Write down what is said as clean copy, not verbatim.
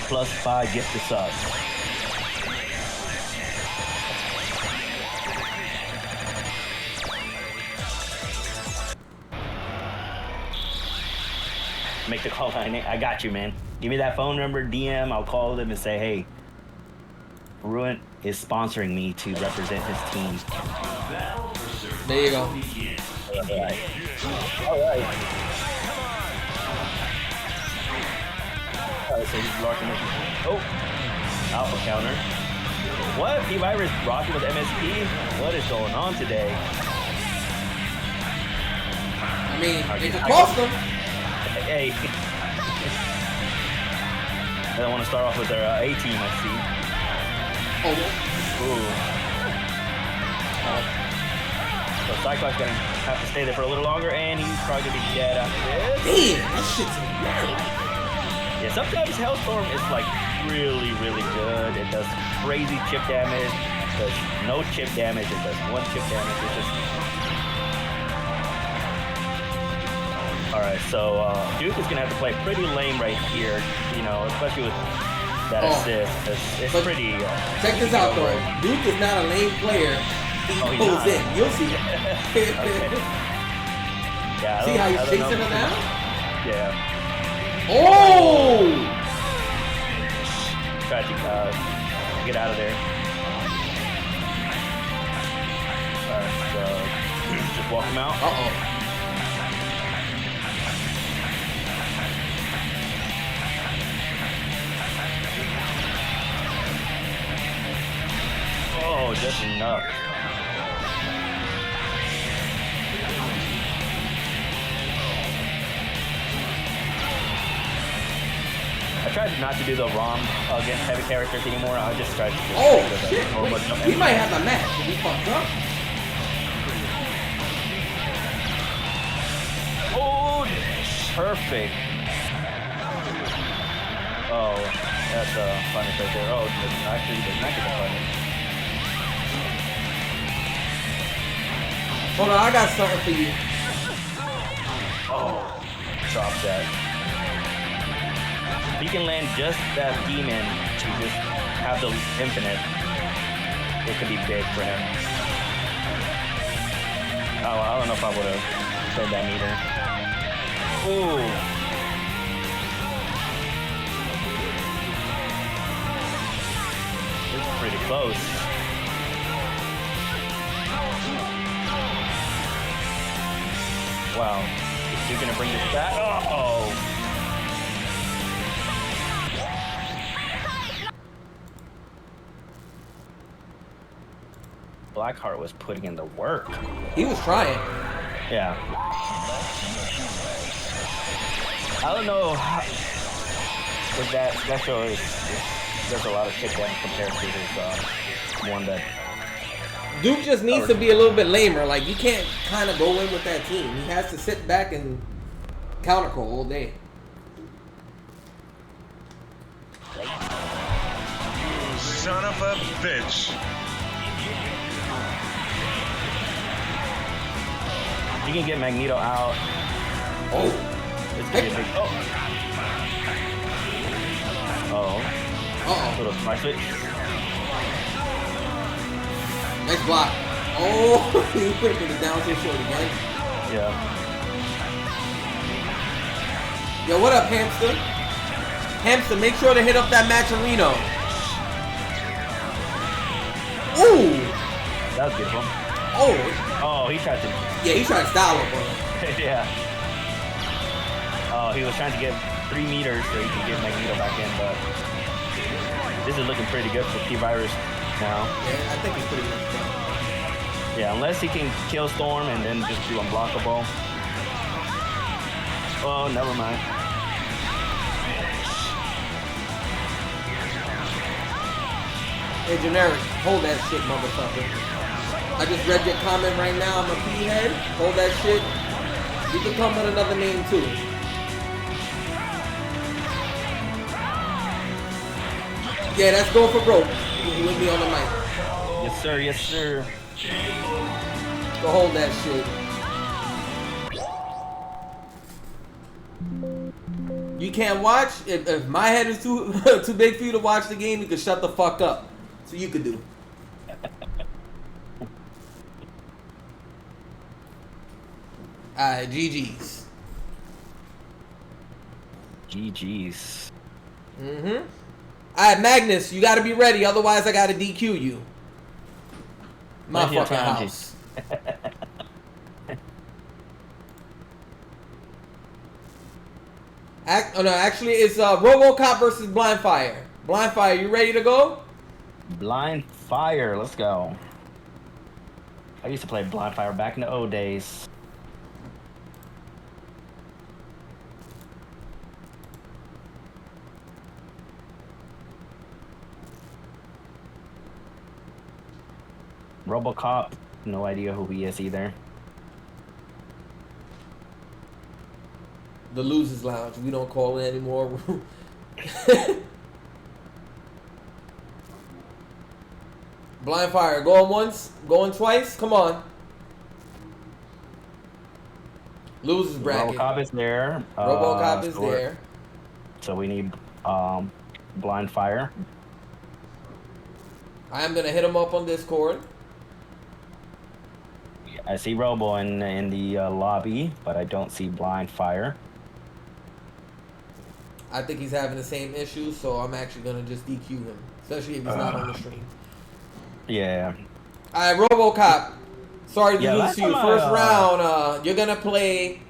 +5 gifted subs. Make the call. I got you, man. Give me that phone number, DM. I'll call them and say, hey, Ruin is sponsoring me to represent his team. There you go. All right. So he's blocking it. Oh, alpha counter. What? P-Virus rocking with MSP? What is going on today? I mean, it could cost them. Hey. They don't want to start off with their A-team, I see. Oh. Ooh. So Cyclops gonna have to stay there for a little longer, and he's probably gonna be dead after this. Damn, that shit's wild. Yeah, sometimes Hellstorm is like really, really good. It does crazy chip damage. It does no chip damage. It does 1 chip damage. It's just... Alright, so Duke is gonna have to play pretty lame right here, you know, especially with that assist. It's pretty... check this out though. Duke is not a lame player. He goes in. You'll see. Yeah, see how he's chasing him now? Yeah. Oh! Try to get out of there. Alright, so just walk him out. Uh-oh. Oh, just enough. I tried not to do the ROM against heavy characters anymore. I just tried to just shit. We might have a match. We fucked up. Oh, perfect. Oh, that's a punish right there. Oh, actually, there's not gonna punish. Hold on, I got something for you. Oh, drop that. If he can land just that demon to just have the infinite, it could be big for him. Oh, I don't know if I would have played that meter. Ooh. This is pretty close. Wow. Is Duke gonna bring this back? Uh-oh. Blackheart was putting in the work. He was trying. Yeah. I don't know if that special there's a lot of kick damage compared to his one that... Duke just needs to be a little bit lamer. Like, you can't kind of go in with that team. He has to sit back and counter call all day. Son of a bitch. You can get Magneto out. Oh. It's gonna be a big... Oh. Uh-oh. Uh-oh. Little smart switch. Nice block. Oh, he put it down so short again. Yeah. Yo, what up, Hamster? Hamster, make sure to hit up that Matcherino. Ooh. That was beautiful. Oh. Oh, he tried to... Yeah, he tried to style up on him. Yeah. Oh, he was trying to get 3 meters so he could get Magneto back in, but... This is looking pretty good for P-Virus now. Yeah, I think he's pretty much done. Yeah, unless he can kill Storm and then just do unblockable. Oh, never mind. Hey, Generic, hold that shit, motherfucker. I just read your comment right now. I'm a P-head. Hold that shit. You can come with another name, too. Yeah, that's Go for Broke. You with me on the mic. Yes, sir. Yes, sir. Go hold that shit. you can't watch, if my head is too too big for you to watch the game, you can shut the fuck up. So you could do. Alright, GG's. GG's. Mm-hmm. Alright, Magnus, you gotta be ready, otherwise I gotta DQ you. My Where's your fucking time, house. Actually, it's RoboCop versus Blindfire. Blindfire, you ready to go? Blind Fire, let's go. I used to play Blind Fire back in the old days. RoboCop, no idea who he is either. The Losers Lounge. We don't call it anymore. Blindfire, going once, going twice. Come on. Losers bracket. RoboCop is there. RoboCop is there. So we need Blind Fire. I am gonna hit him up on Discord. I see Robo in the lobby, but I don't see Blind Fire. I think he's having the same issue, so I'm actually gonna just DQ him, especially if he's not on the stream. Yeah. Alright, RoboCop. Sorry to lose last to you. time First round, you're gonna play